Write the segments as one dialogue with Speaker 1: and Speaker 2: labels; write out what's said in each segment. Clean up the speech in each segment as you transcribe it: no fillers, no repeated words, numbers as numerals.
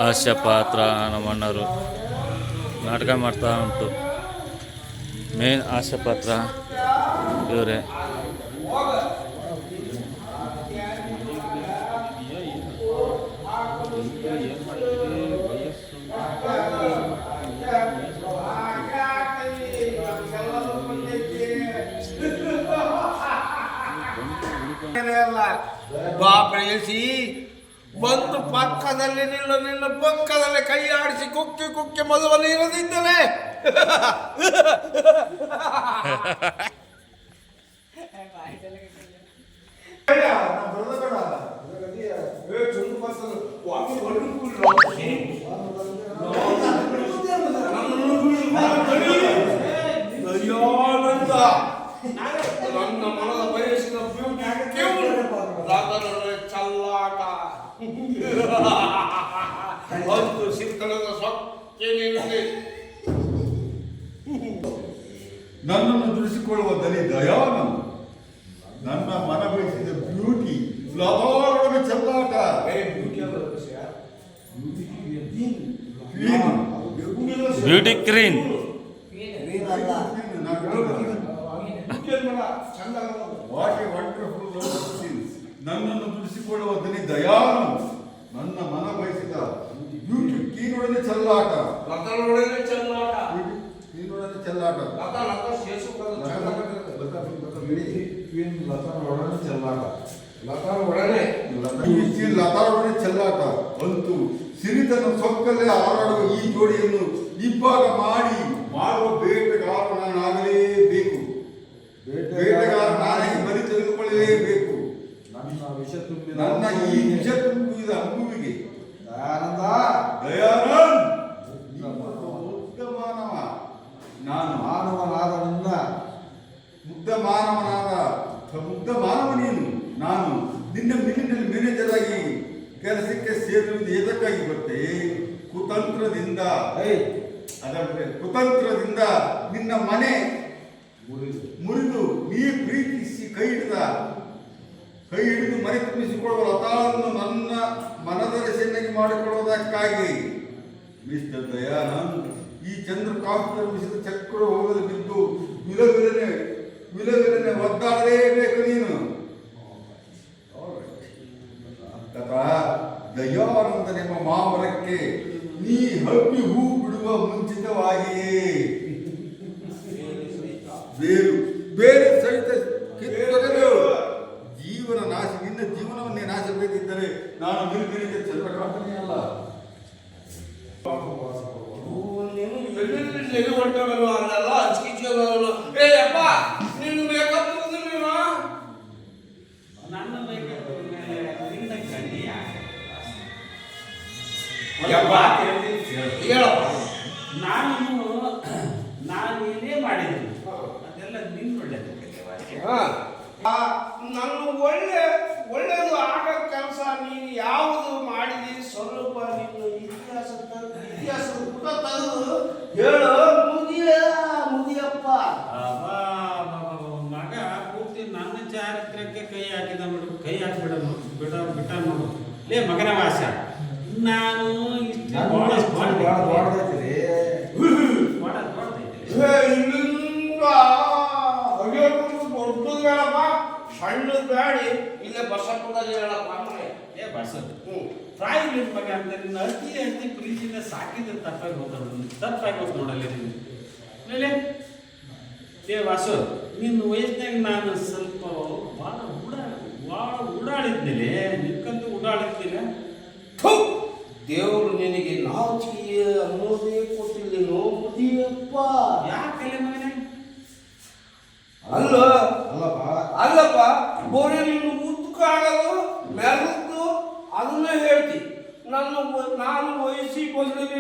Speaker 1: ಹಾಸ್ಯ ಪಾತ್ರ ನಮ್ಮಣ್ಣರು ನಾಟಕ ಮಾಡ್ತಾ ಉಂಟು. ಮೇನ್ ಹಾಸ್ಯ ಪಾತ್ರ ಇವರೇ.
Speaker 2: ಬಾಪ್ರೇಸಿ ಬಂದು ಪಕ್ಕದಲ್ಲಿ ನಿನ್ನ ಪಕ್ಕದಲ್ಲಿ ಕೈ ಆಡಿಸಿ ಕುಕ್ಕಿ ಕುಕ್ಕಿ ಮದುವನ್ನು ಇರದಿದ್ದಲೇ ನನ್ನ ಮನದ ಬಯಸಿದ ಚಲ್ಲಾಟ ಒಂದು ಸಿಕ್ಕಣದ ಸೊಕ್ಕೇನಿದೆ.
Speaker 3: ನನ್ನನ್ನು ದುಡಿಸಿಕೊಳ್ಳುವ ದನಿ ದಯಾನಂದ, ನನ್ನ ಮನ ಬಯಸಿದ ಬ್ಯೂಟಿ ಲತಾರೊಡನೆ ಚೆಲ್ಲಾಟ.
Speaker 1: Beauty queen
Speaker 3: what a wonderful love scenes. ನನ್ನನ್ನು ದುಡಿಸಿಕೊಳ್ಳುವ ದನಿ ದಯಾನಂದ, ನನ್ನ ಮನ ಬಯಸಿದ ಬ್ಯೂಟಿ ಕೀನೊಡನೆ ಚೆಲ್ಲಾಟ.
Speaker 2: ಲತಾರೊಡನೆ ಚೆಲ್ಲಾಟ.
Speaker 3: ಕೀನೊಡನೆ ಚೆಲ್ಲಾಟ. ಲತಾರೊಡನೆ ಚೆಲ್ಲಾಟ. ಅಂತೂ ಸಿರಿತನ ಸೊಕ್ಕಲ್ಲೇ ಹಾರಾಡುವ ಈ ಜೋಡಿಯನ್ನು ಇಬ್ಬಾಗ ಮಾಡುವ ಬೇಟೆಗಾರ ನಾನಾಗಲೇಬೇಕು. ಬೇಟೆಗಾರ ನಾನೇ ಬಲಿ ತೆಗೆದುಕೊಳ್ಳಲೇಬೇಕು. ನನ್ನ ಈ ವಿಷ ತುಂಬಿದ ಅಂಬುವಿಗೆ ದಯಾನಂದ್ ಮುಗ್ಧ ಮಾನವ ನಾನು. ಮುಗ್ಧ ಮಾನವ ನೀನು. ನಾನು ನಿನ್ನ ಮಿಲ್ಲಿನಲ್ಲಿ ಮ್ಯಾನೇಜರ್ ಆಗಿ ಕೆಲಸಕ್ಕೆ ಸೇರುವುದು ಎದಕ್ಕಾಗಿ ಬರ್ತೇ? ಕುತಂತ್ರದಿಂದ ನಿನ್ನ ಮನೆ ಮುರಿದು ನೀ ಪ್ರೀತಿಸಿ ಕೈ ಹಿಡಿದು ಮನೆ ತುಂಬಿಸಿಕೊಳ್ಳುವ ಲತಾಳನ್ನು ನನ್ನ ಮನದಲ್ಲಿ ಚೆನ್ನಾಗಿ ಮಾಡಿಕೊಳ್ಳುವುದಕ್ಕಾಗಿ ಮಿಸ್ಟರ್ ದಯಾನಂದ್, ಈ ಚಂದ್ರಕಾಂತ ನಿರ್ಮಿಸಿದ ಚಕ್ರ ಹೋಗಲು ಬಿದ್ದು ವಿಲವಿಲನೆ ಒದ್ದಾಡಲೇಬೇಕು ನೀನು. ದಯಾನಂದನೆಂಬ ಮಾಮರಕ್ಕೆ ನೀ ಹಬ್ಬಿ ಹೂ ಬಿಡುವ ಮುಂಚಿತವಾಗಿಯೇ ಬೇರೆ ಸಹಿತ ಕಿತ್ತೊಗೆದು ಜೀವನ ನಾಶ, ನಿನ್ನ ಜೀವನವನ್ನೇ ನಾಶಬೇಕಿದ್ದರೆ ನಾನು ಮಿಲ್ಮಿಲಿಗೆ ಚಂದ್ರಕಾಂತನೇ ಅಲ್ಲ.
Speaker 4: ನಾನೇನೇ ಮಾಡಿದ್ದೀನಿ ಅದೆಲ್ಲ ನಿನ್ನ ಒಳ್ಳೇದು.
Speaker 2: ನನ್ನ ಒಳ್ಳೇದು ಆಗೋ ಕೆಲಸ ನೀನು ಯಾವುದು ಮಾಡಿದಿ ಸ್ವಲ್ಪ ನಿನ್ನ ಇತಿಹಾಸದ ಪುಟ ತೆಗೆದು ಹೇಳು. ಮುದಿಯಪ್ಪ
Speaker 4: ಮಗ ಪೂರ್ತಿ ನನ್ನ ಚಾರಿತ್ರಕ್ಕೆ ಕೈ ಹಾಕಿಬಿಡ ಬಿಟ್ಟ ನೋಡು. ಲೇ ಮಗನ ವಾಸ, ನಾನು ಇಷ್ಟು
Speaker 2: ಸಣ್ಣ ಬ್ಯಾಡಿ ಇಲ್ಲೇ ಬಸಪ್ಪದಲ್ಲಿ ಹೇಳಪ್ಪ.
Speaker 4: ಪ್ರಾಯ ಮಗ ಅಂತ ನಿನ್ನ ಅತಿ ಪ್ರೀತಿಯಿಂದ ಸಾಕಿದ್ರೆ ತಪ್ಪಾಗಿ ಹೋದ್ ನೋಡಲ್ಲ ನೀನು. ವಾಸು, ನಿನ್ನ ವಯಸ್ಸಿನಾಗ ನಾನು ಸ್ವಲ್ಪ ಭಾಳ ಓಡಾಡಿದ್ಮೇಲೆ ನಿಕ್ಕಂತೂ ಓಡಾಡಿದ್ಮೇಲೆ
Speaker 2: ದೇವರು ನಿನಗೆ ನಾಚಿಕೆ ಅನ್ನೋದೇ ಕೊಟ್ಟಿಲ್ಲೇನೋ ಮುದಿಯಪ್ಪ.
Speaker 4: ಯಾಕಲ್ಲ ಮಗನೇ?
Speaker 2: ಅಲ್ಲಪ್ಪ ಬೋರೆ ನೀನು ಉತ್ಕಾಗಲು ಮೆರೆದು ಅದನ್ನೇ ಹೇಳ್ತಿ. ನಾನು ವಯಸ್ಸಿ ಬದಲಿಗೆ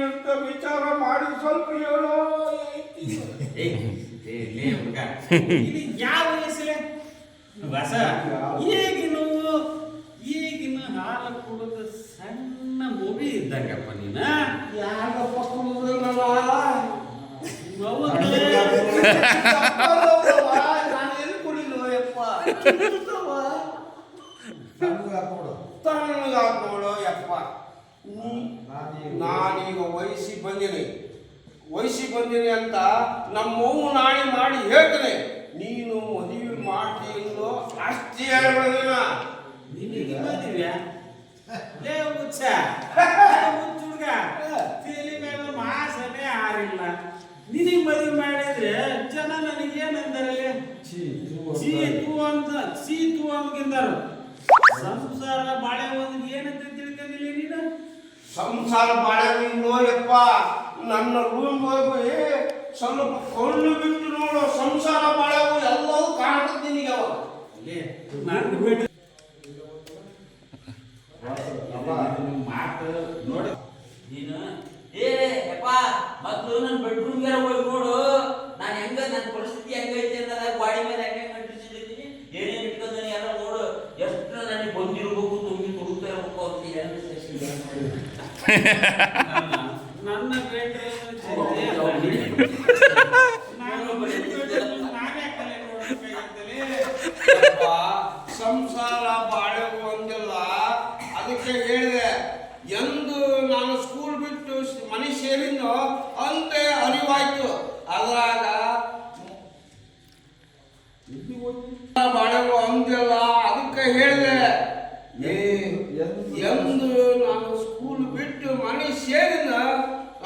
Speaker 2: ವಿಚಾರ ಮಾಡಿ ಸ್ವಲ್ಪ ಹೇಳೋ.
Speaker 4: ಯಾವ ವಯಸ್ಸಲ್ಲೇ ಬಸ ಈಗಿನ ಹಾಲು ಕುಡಿದ ಸಣ್ಣ ಮೂವಿ ಇದ್ದಂಗಪ್ಪ ನೀನ.
Speaker 2: ಯಾಕಪ್ಪ ಕುಡಿದ್ರೆ ನಾನೇನು ಕುಡಿಲು ಯಪ್ಪ. ತಣ್ಣಗಾಕೋಡು ಯಪ್ಪ. ನಾನೀಗ ವಯಸ್ಸಿ ಬಂದಿನಿ ಅಂತ ನಮ್ಮವ್ವ ನಾಳೆ ಮಾಡಿ ಹೇಳ್ತೇನೆ. ನೀನು ಮದುವೆ ಮಾಡ್ತೀನೋ ಅಷ್ಟೇ ಹೇಳ್ಬೇಡ.
Speaker 4: ನಿನಗೆ ಮದುವೆ ಲೇ ಹುಚ್ಚ ಹುಡುಗ ತೇಲಿ ಮೇಲೆ ಮಾಸನೇ ಆರಿಲ್ಲ. ನಿನಗೆ ಮದುವೆ ಮಾಡಿದ್ರೆ ಜನ ನನಗೇನಂದಾರಲ್ಲ ಚೀತು ಅಂದ್ಗಿಂದರು. ಸಂಸಾರ ಬಾಳೆ ಒಂದು ಏನಂತ ತಿಳ್ಕೊಂಡಿಲ್ಲ ನೀನು.
Speaker 2: ಸಂಸಾರ ಬಾಳೆವಿಂದೋ ಯಪ್ಪ, ನನ್ನ ರೂಮ್ ಹೋಗಿ ಸ್ವಲ್ಪ ಕೊಳ್ಳು ಬಿಟ್ಟು ನೋಡು. ಸಂಸಾರ ಬಾಳೆವು ಎಲ್ಲವೂ ಕಾಣ್ತದೆ ನಿನಗೆ. ಅವ
Speaker 4: ನಾನು ಬೇಡ ಮಾತು ನೋಡಿ
Speaker 5: ನೀನು ಅಪ್ಪ ಮೊದ್ಲು ನನ್ನ ಬೆಡ್ರೂಮ್ಗೆ ಹೋಗಿ ನೋಡು. ನಾನು ನನ್ನ ಪರಿಸ್ಥಿತಿ ಹೆಂಗೈತೆ ಅಂತ ಗಾಡಿ ಮೇಲೆ ಹೆಂಗೆ ಕಂಡಿಸಿದ್ದೀನಿ, ಏನೇನು ಇಟ್ಕೊಂಡು ಎಲ್ಲ ನೋಡು. ಎಷ್ಟು ನನಗೆ ಬಂದಿರ್ಬೇಕು, ತುಂಬಿ ತುಡುಕ್ತಾ ಇರ್ಬೇಕು ಅಂತ
Speaker 4: ನನ್ನ
Speaker 2: ಸಂಸಾರ ಬಾಳೆವು ಅಂದಿಲ್ಲ. ಅದಕ್ಕೆ ಹೇಳಿದೆ, ಎಂದು ನಾನು ಸ್ಕೂಲ್ ಬಿಟ್ಟು ಮನೆ ಸೇರಿನೋ ಅಂತೆ ಅರಿವಾಯ್ತು. ಅದ್ರಾಗ ಬಾಳೆವು ಅಂದಿಲ್ಲ. ಅದಕ್ಕೆ ಹೇಳಿದೆ, ಎಂದು ನಾನು ಸ್ಕೂಲ್ ಬಿಟ್ಟು ಮನೆ ಸೇರಿನ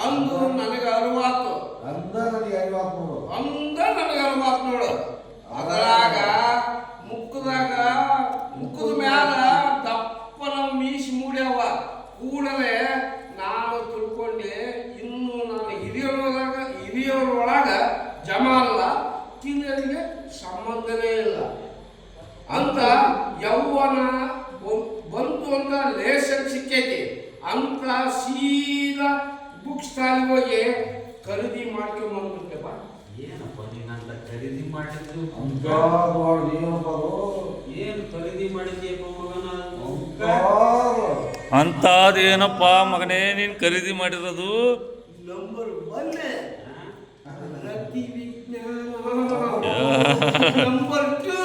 Speaker 2: ಅಂದು ನನಗೆ ಅರಿವಾತು. ಅಂದ ನನಗೆ ಅರಿವಾತು ನೋಡು. ಅದರಾಗ ಮುಖದ ಮ್ಯಾಲ ದಪ್ಪನ ಮೀಸಿ ಮೂಡ್ಯಾವ. ಕೂಡಲೇ ನಾನು ತಿಳ್ಕೊಂಡೆ, ಇನ್ನು ನಾನು ಹಿರಿಯರೊಳಗ ಜಮ ಅಲ್ಲ, ಕಿರಿಯರಿಗೆ ಸಂಬಂಧನೇ ಇಲ್ಲ ಅಂತ ಯೌವನ ಬಂತು ಅಂತ ಲೇಸನ್ ಸಿಕ್ಕೈತಿ ಅಂತ ಸೀದಾ ಬುಕ್ ಸ್ಟಾಲ್ ಹೋಗಿ ಖರೀದಿ ಮಾಡ್ಕೊಂಡ್ಬಂದ್ಬಿಟ್ಟೆಪ್ಪ.
Speaker 4: ಏನಪ್ಪ ನೀನಂತ ಖರೀದಿ ಮಾಡಿದ್ದು? ಏನು ಖರೀದಿ ಮಾಡಿದ್ಯಪ್ಪ ಮಗನ?
Speaker 1: ಅಂಥದ್ದೇನಪ್ಪ ಮಗನೇ ನೀನು ಖರೀದಿ ಮಾಡಿರೋದು?
Speaker 2: ನಂಬರ್ 1 ರತಿ ವಿಜ್ಞಾನ, ನಂಬರ್ 2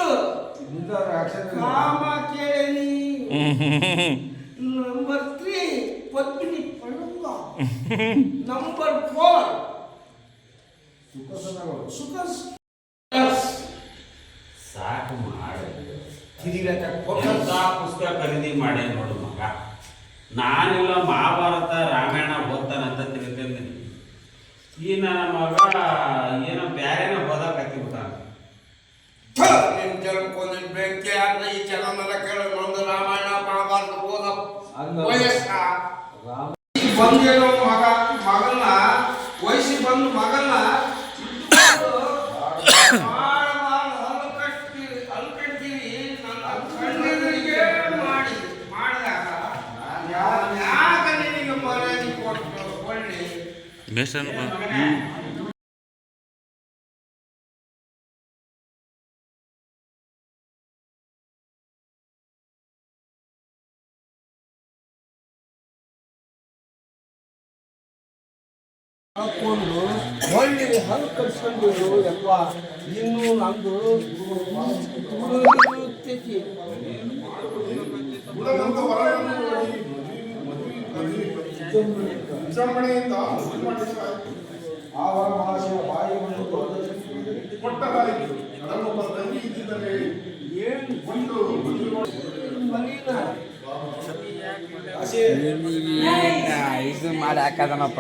Speaker 2: ಕಾಮ ಕೇಳಿ, ನಂಬರ್ 3 ಪದ್ಮಿನಿ ಪಳಂಗ, ನಂಬರ್ 4 ಸುಖ.
Speaker 4: ಸಾಕು ಮಾಡ
Speaker 2: ತಿರುಗಾಟ
Speaker 4: ಪುಸ್ತಕ ಖರೀದಿ ಮಾಡಿ ನೋಡು ಮಗ. ನಾನೆಲ್ಲ ಮಹಾಭಾರತ ರಾಮಾಯಣ ಓದ್ತಾನಂತ ತಿಳ್ಕೊಂಡಿದ್ದೀನಿ. ಈ ನನ್ನ ಮಗ ಏನೋ ಬ್ಯಾರೇನ ಓದಕತ್ತಿಬಿಟ್ಟಾನ.
Speaker 2: ಬೆಂಕಿ ಅಂತ ಈ ಜನ ಕೇಳ ಒಂದು ರಾಮಾಯಣ ಮಹಾಭಾರತ ಓದ ವಯಸ್ಸ ಬಂದೇನೋ ಮಗನ ವಯಸ್ಸಿ ಬಂದು ಮಗನ
Speaker 1: ಬೇಸನ್
Speaker 2: ಹಾಕೊಂಡು ಒಳ್ಳೆ ಹಲ್ ಕಟ್ಸ್ಕೊಂಡಿರು ಯಪ್ಪ. ಇನ್ನು ನಮ್ದು
Speaker 3: ವಿಜೃಂಭಣೆಯಿಂದ ಆವರ ಮಹಾಶಯ ಬಾಯಿ ಕೊಟ್ಟರಾಯಿತು. ನನ್ನೊಬ್ಬ ತಂಗಿ ಇದ್ದಿದ್ದರೆ ಏನು ಒಂದು
Speaker 5: ಇದು ಮಾಡಿ ಹಾಕದನಪ್ಪ.